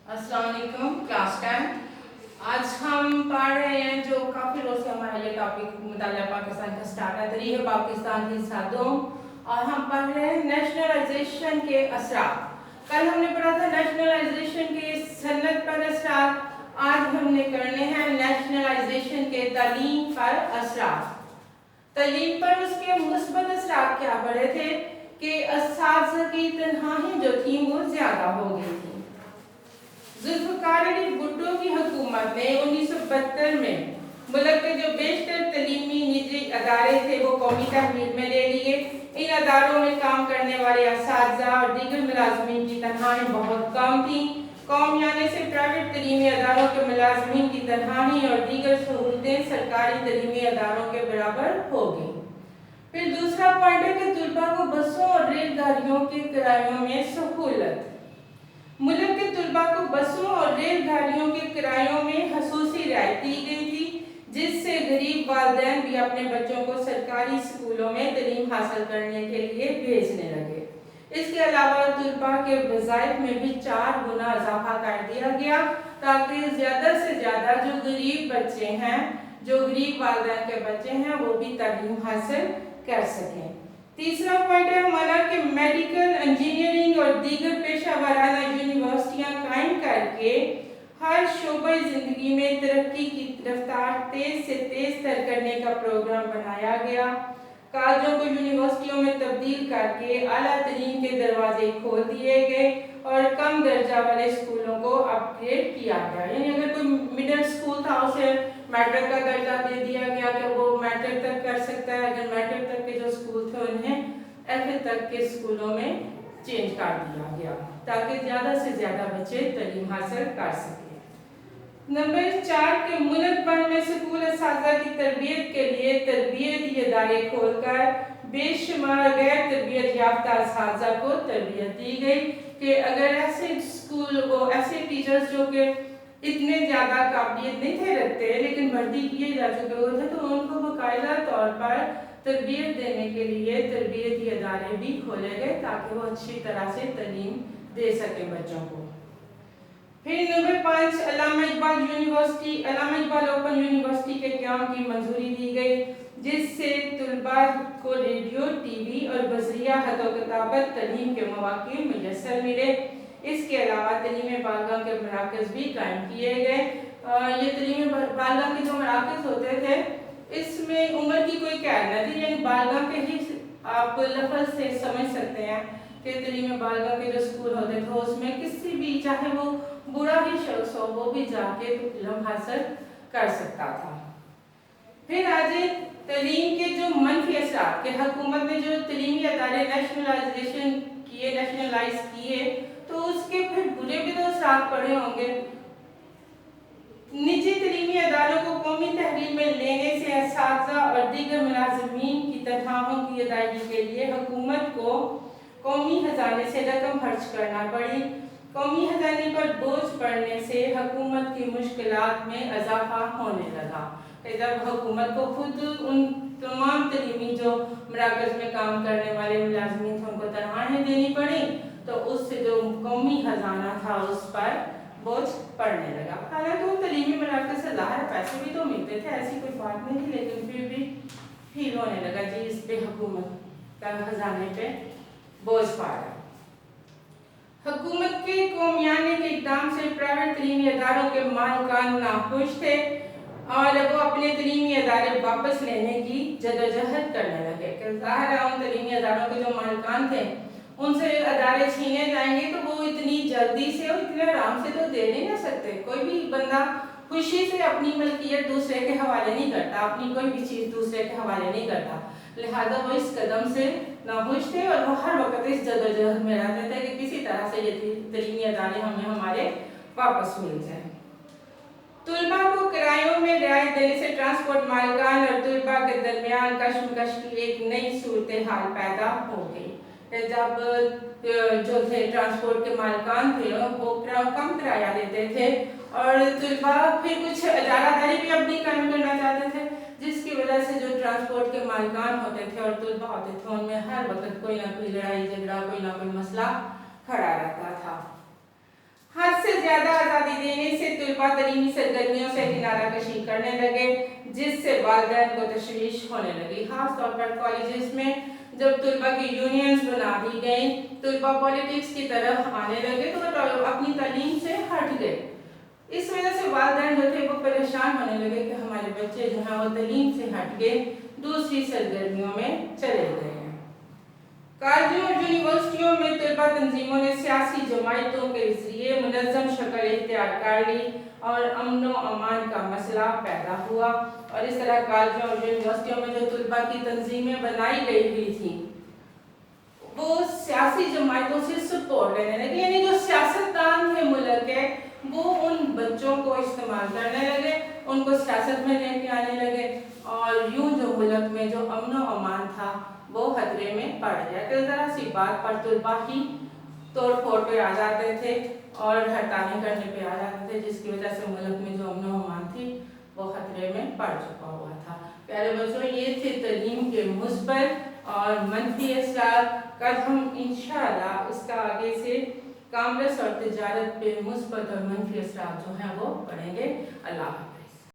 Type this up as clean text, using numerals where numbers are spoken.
अस्सलाम वालेकुम क्लास 10। आज हम पढ़ रहे हैं जो काफ़ी रोज से हमारा ये टॉपिक मुतालिया पाकिस्तान का स्टार्ट है, तरीक़ पाकिस्तान की सादों, और हम पढ़ रहे हैं नेशनलाइजेशन के असरात। कल हमने पढ़ा था नेशनलाइजेशन के सनत पर असरात, आज हमने करने हैं नेशनलाइजेशन के तालीम पर असरात। तालीम पर उसके मुस्बत असरात क्या पढ़े थे कि असातिज़ा की तनख्वाहें जो थी वो ज़्यादा हो गई थी। जुल्फ़िकार अली भुट्टो की हुकूमत ने 1972 में मुल्क के जो बेशतर तलीमी निजी अदारे थे वो कौमी तहवील में ले लिए। इन अदारों में काम करने वाले असातिज़ा और दीगर मुलाज़मीन की तनख्वाहें बहुत कम थीं। कौम यानी से प्राइवेट तलीमी अदारों के मुलाज़मीन की तनख्वाहें और दीगर सहूलतें सरकारी तलीमी अदारों के बराबर हो गई। फिर दूसरा पॉइंट है कि तुलबा को बसों और रेलगाड़ियों के किरायों में सहूलत। मुल्क के तुलबा को बसों और रेलगाड़ियों के किरायों में खसूसी रियायत दी गई थी, जिससे गरीब वालिदैन भी अपने बच्चों को सरकारी स्कूलों में तालीम हासिल करने के लिए भेजने लगे। इसके अलावा तुलबा के वज़ाइफ में भी 4 गुना इजाफा कर दिया गया ताकि ज़्यादा से ज़्यादा जो गरीब बच्चे हैं, जो गरीब वालिदैन के बच्चे हैं, वो भी तालीम हासिल कर सकें। तीसरा पॉइंट है हमारा कि मेडिकल, इंजीनियरिंग और दीगर पेशा वाराना यूनिवर्सिटियाँ कायम करके हर शोबे ज़िंदगी में तरक्की की रफ्तार तेज़ से तेज़ तर करने का प्रोग्राम बनाया गया। कॉलेजों को यूनिवर्सिटियों में तब्दील करके आला तरीन के दरवाजे खोल दिए गए और कम दर्जा वाले स्कूलों को अपग्रेड किया गया। यानी अगर कोई मिडिल स्कूल था उसे मैट्रिक का दर्जा दे दिया गया कि वो मैट्रिक तक कर सकता है। अगर मैट्रिक तक के जो स्कूल थे उन्हें एफए तक के स्कूलों में चेंज कर दिया गया ताकि ज़्यादा से ज़्यादा बच्चे तालीम हासिल कर सकें। नंबर 4 के मुल्क भर में स्कूल असातिज़ा की तरबियत के लिए तरबियती इदारे खोलकर बेशुमार गैर तरबियत याफ्ता असातिज़ा को तरबियत दी गई कि अगर ऐसे स्कूल वो ऐसे टीचर्स जो कि इतने ज़्यादा काबिलियत नहीं थे रखते लेकिन भर्ती किए जा चुके हुए थे, तो उनको बाकायदा तौर पर तरबियत देने के लिए तरबियती इदारे भी खोले गए ताकि वो अच्छी तरह से तालीम दे सकें बच्चों को। फिर नंबर 5 अल्लामा इकबाल यूनिवर्सिटी, अल्लामा इकबाल ओपन यूनिवर्सिटी के क़याम की मंजूरी दी गई, जिससे तुलबा को रेडियो, टीवी और बसरिया खत किताबत तालीम के मौक़े मुयस्सर मिले। इसके अलावा तलीम बालगा के मराकज़ भी कायम किए गए। ये तलीम बालगा के जो मराकज़ होते थे इसमें उम्र की कोई कैद न थी, यानी बालगा के ही आप लफ्ज़ से समझ सकते हैं कि तलीम बालगा के जो स्कूल होते थे उसमें किसी भी चाहे वो बुरा ही शख्स हो वो भी जाके इल्म हासिल कर सकता था। फिर आज तलीम के जो मनफी असरात के हुकूमत ने जो तलीमी अदारे नेशनलाइज किए तो उसके फिर बुरे भी तो असरात पड़े होंगे। निजी तलीमी अदारों को कौमी तहवील में लेने से असातिज़ा और दीगर मुलाज़मीन की तनख्वाहों की अदायगी के लिए हुकूमत को कौमी खजाने से रकम खर्च करना पड़ी। कौमी खजाने पर बोझ पड़ने से हुकूमत की मुश्किलात में इजाफा होने लगा। जब हुकूमत को खुद उन तमाम तलीमी जो मराकज़ में काम करने वाले मुलाज़मीन थे उनको तनख्वाहें देनी पड़ी, तो उससे जो कौमी खजाना था उस पर बोझ पड़ने लगा। हालांकि उन तलीमी मराकज़ से ज़ाहिर पैसे भी तो मिलते थे, ऐसी कोई बात नहीं थी, लेकिन फिर भी फील होने लगा जी इस पे हुकूमत का खजाने पे बोझ पड़ रहा। हुकूमत के कौमियाने के इक़दाम से प्राइवेट तलीमी अदारों के मालिकान नाखुश थे और वो अपने तलीमी अदारे वापस लेने की जदोजहद करने लगे। ज़ाहिर है उन तलीमी अदारों के जो मालिकान थे उनसे अदारे छीने जाएंगे तो वो इतनी जल्दी से और इतने आराम से तो दे नहीं ना सकते। कोई भी बंदा खुशी से अपनी मलकियत दूसरे के हवाले नहीं करता, अपनी कोई भी चीज़ दूसरे के हवाले नहीं करता। लिहाजा वो इस कदम से नाखुश थे और वो हर वक्त इस जदोजहद में रहते थे कि किसी तरह से ये तलीमी अदारे हमें हमारे वापस मिल जाए। तुलबा को किरायों में रियायत देने से ट्रांसपोर्ट मालिकान और तुलबा के दरमियान कशमकश की एक नई सूरत हाल पैदा हो गई। जब जो थे ट्रांसपोर्ट के मालिकान थे वो कम किराया लेते थे और तुलबा फिर कुछ इजारादारी भी अपनी कायम करना चाहते थे, जिसकी वजह से जो ट्रांसपोर्ट के मालिकान होते थे और तुलबा होते थे उनमें हर वक्त कोई ना कोई लड़ाई झगड़ा, कोई ना कोई मसला खड़ा रहता था। حد سے زیادہ آزادی دینے سے طلباء تعلیمی سرگرمیوں سے کنارہ کشی کرنے لگے، جس سے والدین کو تشویش ہونے لگی۔ خاص طور پر کالجز میں جب طلباء کی یونینز بنا دی گئیں، طلباء پولیٹکس کی طرف آنے لگے تو وہ اپنی تعلیم سے ہٹ گئے۔ اس وجہ سے والدین جو تھے وہ پریشان ہونے لگے کہ ہمارے بچے جو ہیں وہ تعلیم سے ہٹ کے دوسری سرگرمیوں میں چلے گئے ہیں۔ کالجوں اور یونیورسٹیوں میں طلباء تنظیموں نے سیاسی جماعتوں کے ذریعے منظم شکل اختیار کر لی اور امن و امان کا مسئلہ پیدا ہوا، اور اس طرح کالجوں اور یونیورسٹیوں میں جو طلباء کی تنظیمیں بنائی گئی ہوئی تھیں وہ سیاسی جماعتوں سے سپورٹ لینے لگے، یعنی جو سیاستدان تھے ملک کے وہ ان بچوں کو استعمال کرنے لگے، ان کو سیاست میں لے کے آنے لگے، اور یوں جو ملک میں جو امن و امان تھا وہ خطرے میں پڑ گیا کہ ذرا سی بات پر طلباء ہی توڑ پھوڑ پہ آ جاتے تھے اور ہڑتالیں کرنے پہ آ جاتے تھے، جس کی وجہ سے ملک میں جو امن و امان تھی وہ خطرے میں پڑ چکا ہوا تھا۔ پیارے بچوں، یہ تھے تعلیم کے مثبت اور منفی اثرات۔ کل ہم انشاءاللہ اس کا آگے سے کامرس اور تجارت پہ مثبت اور منفی اثرات جو ہیں وہ پڑھیں گے۔ اللہ حافظ۔